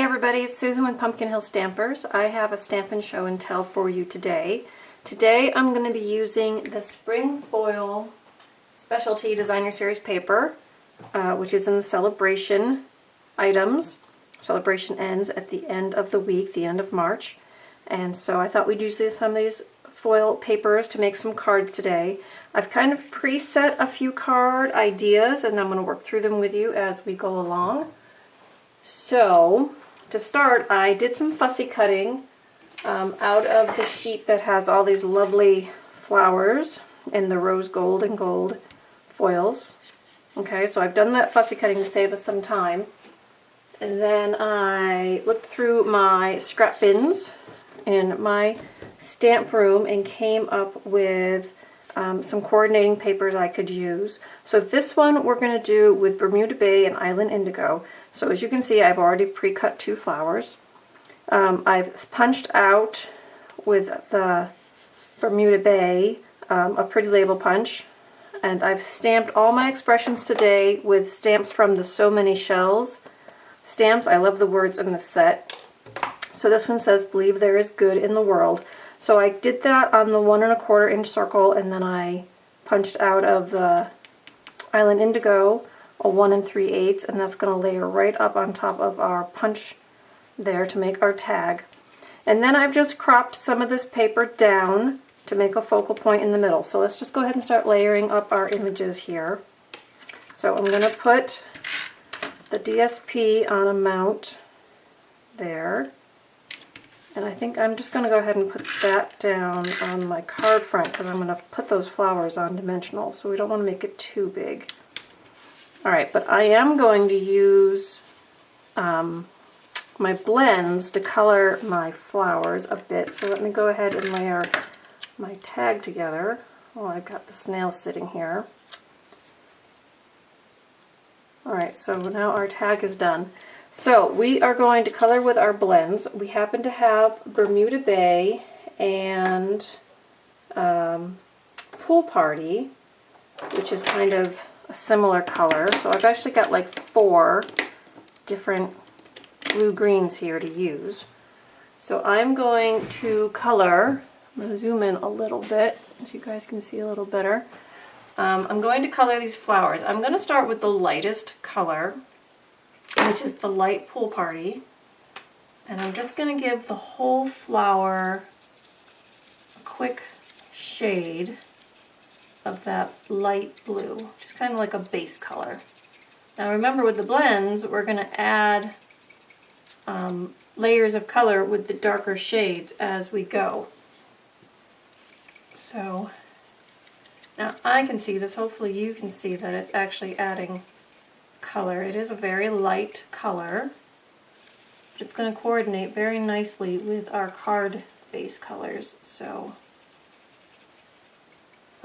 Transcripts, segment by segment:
everybody, it's Susan with Pumpkin Hill Stampers. I have a Stampin' Show and Tell for you today. Today I'm going to be using the Spring Foil Specialty Designer Series paper, which is in the Sale-a-bration items. Sale-a-bration ends at the end of the week, the end of March. And so I thought we'd use some of these foil papers to make some cards today. I've kind of preset a few card ideas and I'm going to work through them with you as we go along. So, to start, I did some fussy cutting out of the sheet that has all these lovely flowers in the rose gold and gold foils. Okay, so I've done that fussy cutting to save us some time. And then I looked through my scrap bins in my stamp room and came up with some coordinating papers I could use. So this one we're going to do with Bermuda Bay and Island Indigo. So as you can see, I've already pre-cut 2 flowers. I've punched out with the Bermuda Bay a pretty label punch, and I've stamped all my expressions today with stamps from the So Many Shells stamps. I love the words in the set. So this one says, "Believe there is good in the world." So I did that on the 1 1/4 inch circle, and then I punched out of the Island Indigo a 1 3/8, and that's going to layer right up on top of our punch there to make our tag. And then I've just cropped some of this paper down to make a focal point in the middle. So let's just go ahead and start layering up our images here. So I'm going to put the DSP on a mount there. And I think I'm just going to go ahead and put that down on my card front because I'm going to put those flowers on dimensional, so we don't want to make it too big. Alright, but I am going to use my blends to color my flowers a bit. So let me go ahead and layer my tag together. Oh, I've got the snail sitting here. Alright, so now our tag is done. So we are going to color with our blends. We happen to have Bermuda Bay and Pool Party, which is kind of a similar color. So I've actually got like 4 different blue-greens here to use. So I'm going to color, I'm going to zoom in a little bit so you guys can see a little better. I'm going to color these flowers. I'm going to start with the lightest color, which is the light Pool Party, and I'm just going to give the whole flower a quick shade of that light blue, just kind of like a base color. Now remember, with the blends we're going to add layers of color with the darker shades as we go. So now I can see this, hopefully you can see that it's actually adding color. It is a very light color. It's going to coordinate very nicely with our card base colors. So,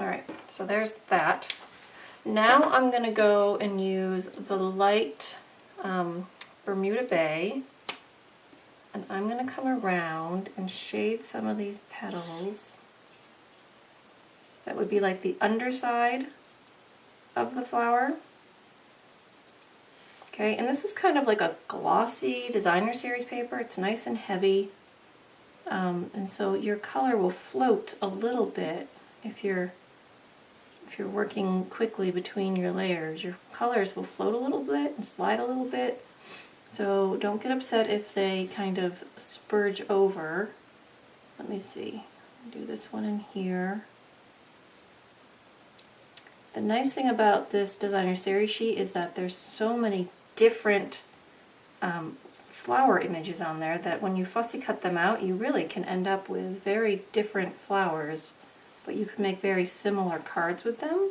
alright, so there's that. Now I'm going to go and use the light Bermuda Bay, and I'm going to come around and shade some of these petals. That would be like the underside of the flower. Okay, and this is kind of like a glossy designer series paper. It's nice and heavy, and so your color will float a little bit if you're working quickly between your layers. Your colors will float a little bit and slide a little bit, so don't get upset if they kind of spurge over. Let me see, do this one in here. The nice thing about this designer series sheet is that there's so many different flower images on there that when you fussy cut them out, you really can end up with very different flowers, but you can make very similar cards with them.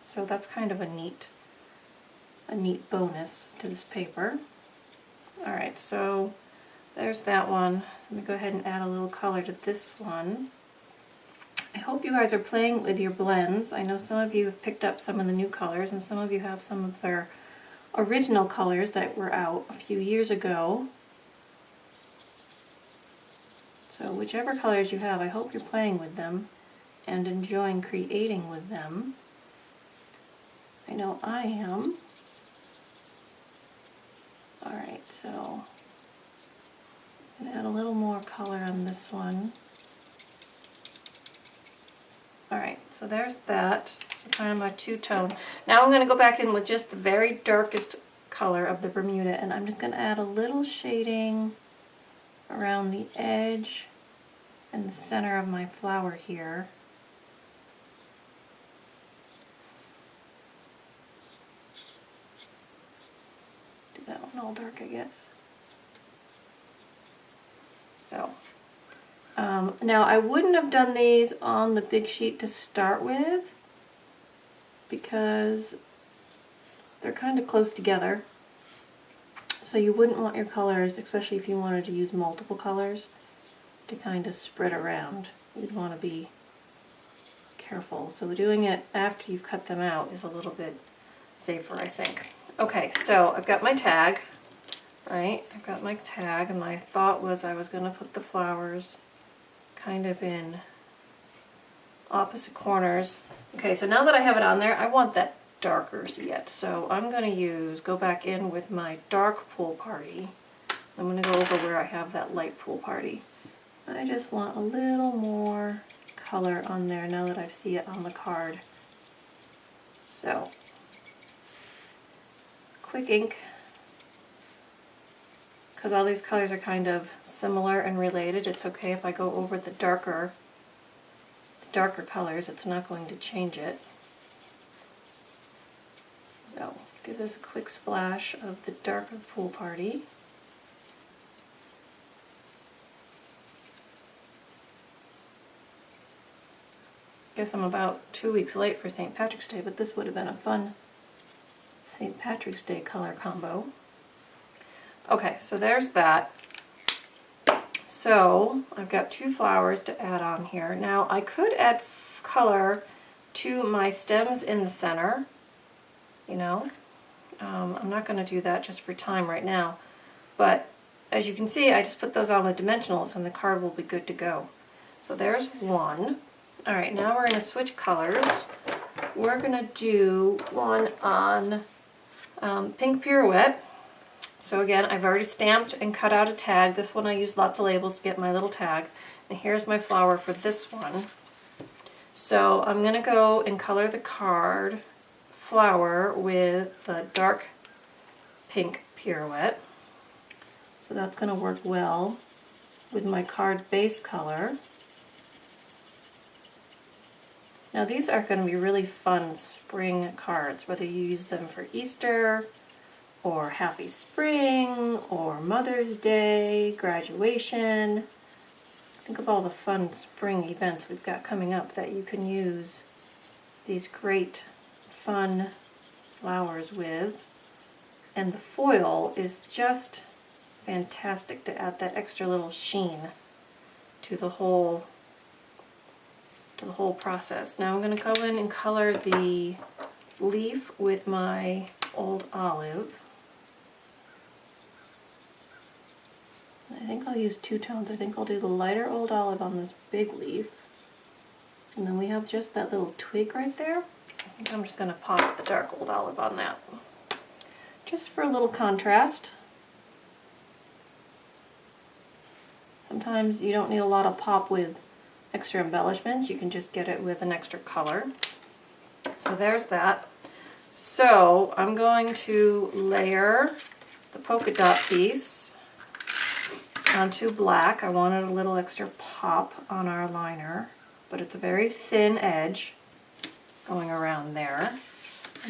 So that's kind of a neat bonus to this paper. Alright, so there's that one. So let me go ahead and add a little color to this one. I hope you guys are playing with your blends. I know some of you have picked up some of the new colors, and some of you have some of their original colors that were out a few years ago. So whichever colors you have, I hope you're playing with them and enjoying creating with them. I know I am. Alright, so I'm going to add a little more color on this one. Alright, so there's that. So kind of my two-tone. Now I'm going to go back in with just the very darkest color of the Bermuda, and I'm just going to add a little shading around the edge and the center of my flower here. Do that one all dark, I guess. So, now I wouldn't have done these on the big sheet to start with because they're kind of close together. So you wouldn't want your colors, especially if you wanted to use multiple colors, to kind of spread around. You'd want to be careful. So doing it after you've cut them out is a little bit safer, I think. Okay, so I've got my tag, right? I've got my tag, and my thought was I was going to put the flowers kind of in opposite corners. Okay, so now that I have it on there, I want that darker yet. So I'm going to go back in with my dark pool party. I'm going to go over where I have that light pool party. I just want a little more color on there now that I see it on the card. So, quick ink, because all these colors are kind of similar and related. It's okay if I go over the darker colors. It's not going to change it. So, give this a quick splash of the darker pool party. Guess I'm about 2 weeks late for St. Patrick's Day, but this would have been a fun St. Patrick's Day color combo. Okay, so there's that. So I've got 2 flowers to add on here. Now I could add color to my stems in the center, you know. I'm not going to do that just for time right now, but as you can see, I just put those on with dimensionals and the card will be good to go. So there's one. Alright, now we're going to switch colors. We're going to do one on pink Pirouette. So again, I've already stamped and cut out a tag. This one I used lots of labels to get my little tag. And here's my flower for this one. So I'm going to go and color the card flower with the dark pink Pirouette. So that's going to work well with my card base color. Now these are going to be really fun spring cards, whether you use them for Easter, or Happy Spring, or Mother's Day, graduation. Think of all the fun spring events we've got coming up that you can use these great fun flowers with. And the foil is just fantastic to add that extra little sheen to the whole process. Now I'm going to go in and color the leaf with my old olive. I think I'll use 2 tones. I think I'll do the lighter old olive on this big leaf. And then we have just that little twig right there. I think I'm just going to pop the dark old olive on that. Just for a little contrast. Sometimes you don't need a lot of pop with extra embellishments. You can just get it with an extra color. So there's that. So I'm going to layer the polka dot piece onto black. I wanted a little extra pop on our liner, but it's a very thin edge going around there.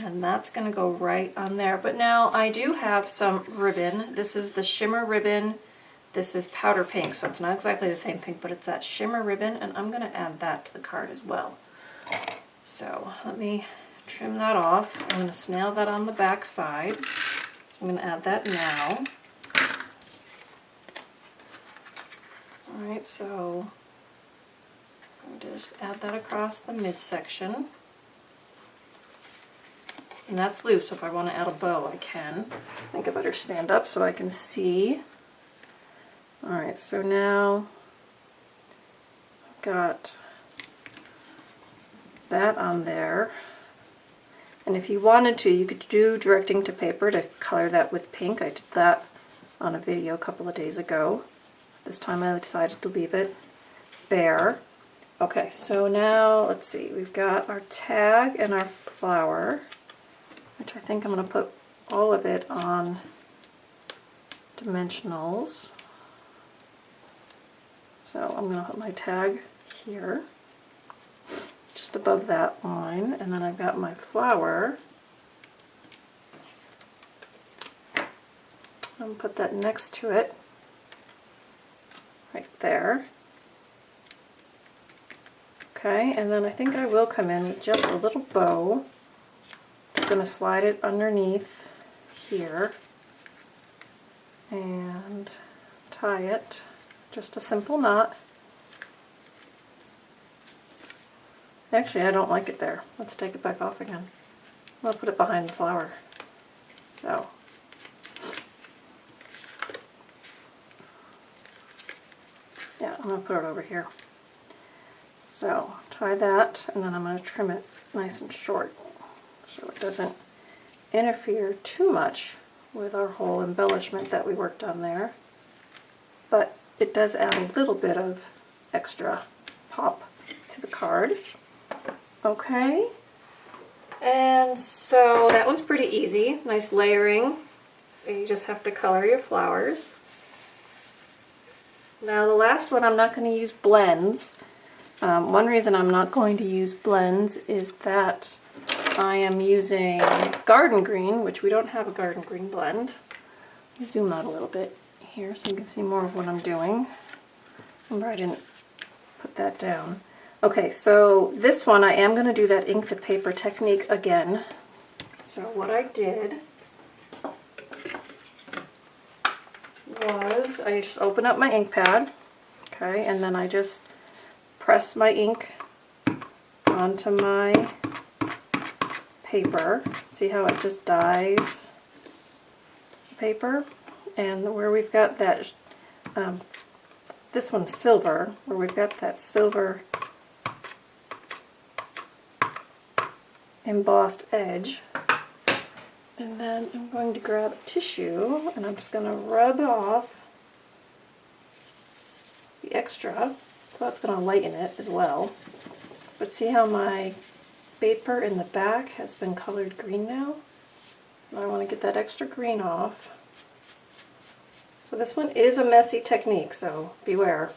And that's going to go right on there. But now I do have some ribbon. This is the shimmer ribbon. This is powder pink, so it's not exactly the same pink, but it's that shimmer ribbon, and I'm going to add that to the card as well. So let me trim that off. I'm going to snail that on the back side. I'm going to add that now. Alright, so I'm going to just add that across the midsection. And that's loose, so if I want to add a bow, I can. I think I better stand up so I can see. Alright, so now I've got that on there. And if you wanted to, you could do directing to paper to color that with pink. I did that on a video a couple of days ago. This time I decided to leave it bare. Okay, so now let's see, we've got our tag and our flower, which I think I'm going to put all of it on dimensionals. So I'm going to put my tag here, just above that line, and then I've got my flower. I'm going to put that next to it, right there. Okay, and then I think I will come in with just a little bow. Just going to slide it underneath here and tie it. Just a simple knot. Actually, I don't like it there. Let's take it back off again. I'll put it behind the flower. So. Yeah, I'm going to put it over here. So, tie that, and then I'm going to trim it nice and short so it doesn't interfere too much with our whole embellishment that we worked on there. But it does add a little bit of extra pop to the card. Okay, and so that one's pretty easy. Nice layering. You just have to color your flowers. Now the last one, I'm not going to use blends. One reason I'm not going to use blends is that I am using garden green, which we don't have a garden green blend. Let me zoom out a little bit here so you can see more of what I'm doing. Remember, I didn't put that down. Okay, so this one I am going to do that ink to paper technique again. So what I did was I just open up my ink pad, okay, and then I just press my ink onto my paper. See how it just dyes the paper? And where we've got that, this one's silver, where we've got that silver embossed edge. And then I'm going to grab a tissue and I'm just going to rub off the extra. So that's going to lighten it as well. But see how my paper in the back has been colored green now? I want to get that extra green off. So this one is a messy technique, so beware.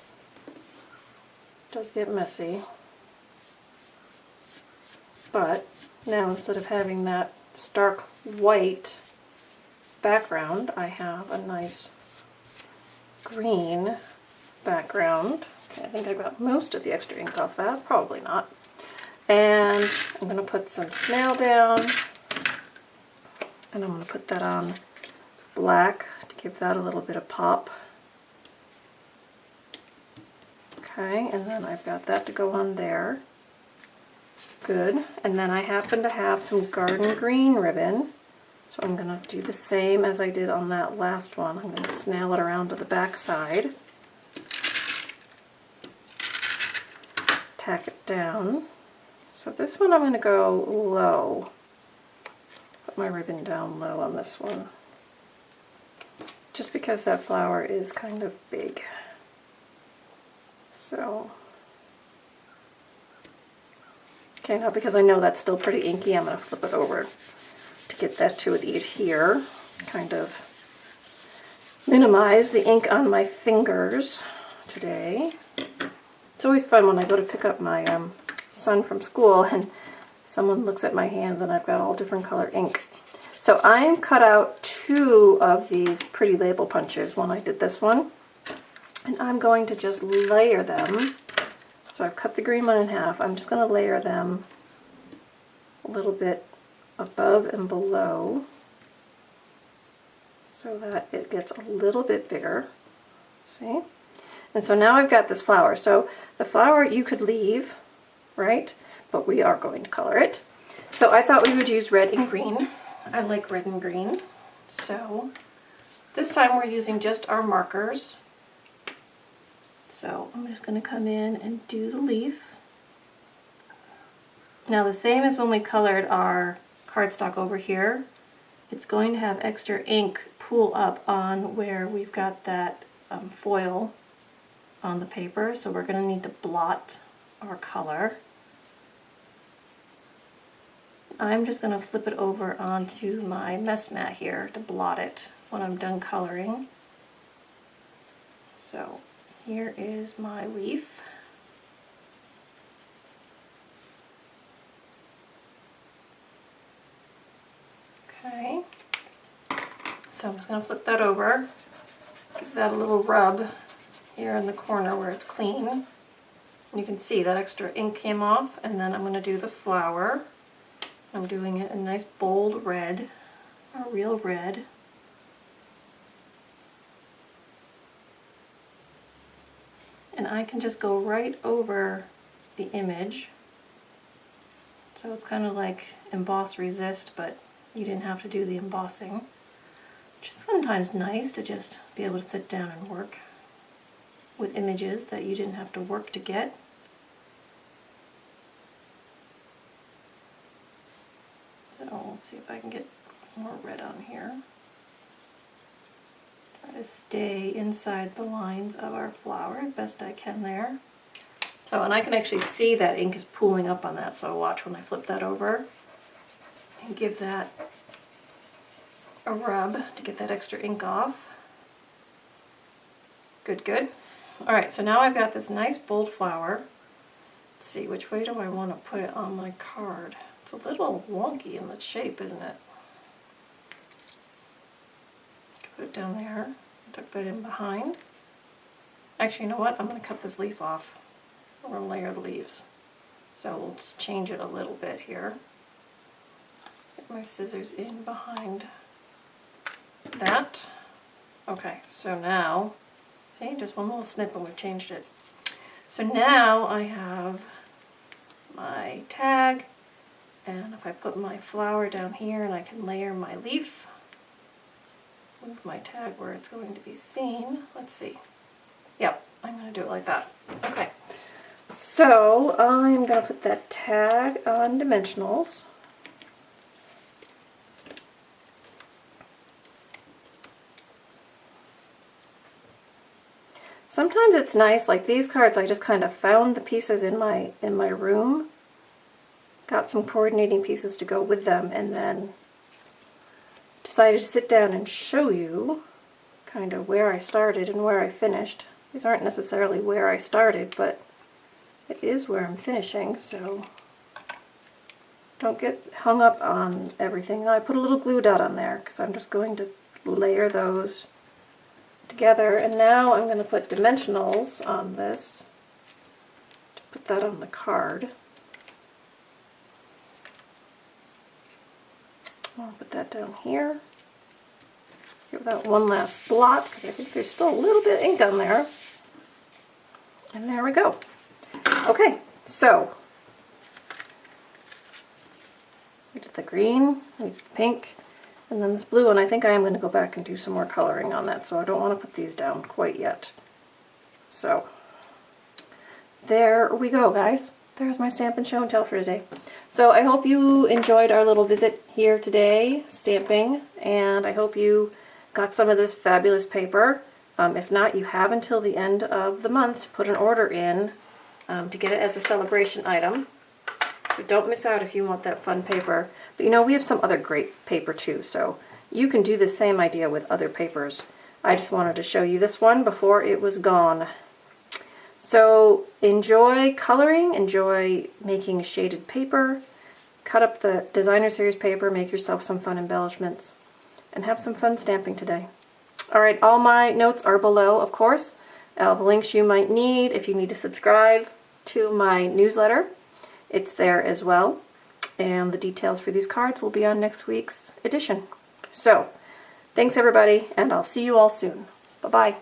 It does get messy. But now instead of having that stark white background, I have a nice green background. Okay, I think I got most of the extra ink off that, probably not. And I'm going to put some snail down, and I'm going to put that on black to give that a little bit of pop. Okay, and then I've got that to go on there. Good. And then I happen to have some garden green ribbon, so I'm going to do the same as I did on that last one. I'm going to snail it around to the back side. Tack it down. So this one I'm going to go low. Put my ribbon down low on this one. Just because that flower is kind of big. So, okay, now because I know that's still pretty inky, I'm going to flip it over to get that to adhere. Kind of minimize the ink on my fingers today. It's always fun when I go to pick up my son from school and someone looks at my hands and I've got all different color ink. So I cut out 2 of these pretty label punches when I did this one, and I'm going to just layer them. So I've cut the green one in half. I'm just going to layer them a little bit above and below so that it gets a little bit bigger. See? And so now I've got this flower. So the flower you could leave, right? But we are going to color it. So I thought we would use red and green. I like red and green. So this time we're using just our markers. So I'm just going to come in and do the leaf. Now the same as when we colored our cardstock over here, it's going to have extra ink pool up on where we've got that foil on the paper, so we're going to need to blot our color. I'm just going to flip it over onto my mess mat here to blot it when I'm done coloring. So here is my leaf. Okay, so I'm just going to flip that over, give that a little rub here in the corner where it's clean. And you can see that extra ink came off, and then I'm going to do the flower. I'm doing it in a nice bold red, a real red. And I can just go right over the image. So it's kind of like emboss resist, but you didn't have to do the embossing. Which is sometimes nice to just be able to sit down and work with images that you didn't have to work to get. So let's see if I can get more red on here. Try to stay inside the lines of our flower as best I can there. So, and I can actually see that ink is pooling up on that, so watch when I flip that over and give that a rub to get that extra ink off. Good, good. Alright, so now I've got this nice bold flower. Let's see, which way do I want to put it on my card? It's a little wonky in the shape, isn't it? Put it down there, tuck that in behind. Actually, you know what? I'm going to cut this leaf off. We're going to layer the leaves. So we'll just change it a little bit here. Get my scissors in behind that. Okay, so now, see, just one little snip and we've changed it. So now I have my tag, and if I put my flower down here and I can layer my leaf, move my tag where it's going to be seen. Let's see. Yep, I'm going to do it like that. Okay, so I'm going to put that tag on dimensionals. Sometimes it's nice, like these cards, I just kind of found the pieces in my room, got some coordinating pieces to go with them, and then decided to sit down and show you kind of where I started and where I finished. These aren't necessarily where I started, but it is where I'm finishing, so don't get hung up on everything. And I put a little glue dot on there because I'm just going to layer those together, and now I'm going to put dimensionals on this to put that on the card. I'll put that down here. Give that one last blot because I think there's still a little bit of ink on there. And there we go. Okay, so we did the green, we did the pink, and then this blue one. I think I am going to go back and do some more coloring on that, so I don't want to put these down quite yet. So there we go, guys. There's my Stampin' Show and Tell for today. So I hope you enjoyed our little visit here today, stamping, and I hope you got some of this fabulous paper. If not, you have until the end of the month to put an order in to get it as a celebration item. So don't miss out if you want that fun paper. But you know, we have some other great paper too, so you can do the same idea with other papers. I just wanted to show you this one before it was gone. So enjoy coloring, enjoy making shaded paper, cut up the designer series paper, make yourself some fun embellishments, and have some fun stamping today. Alright, all my notes are below, of course. The links you might need if you need to subscribe to my newsletter. It's there as well. And the details for these cards will be on next week's edition. So, thanks everybody, and I'll see you all soon. Bye-bye.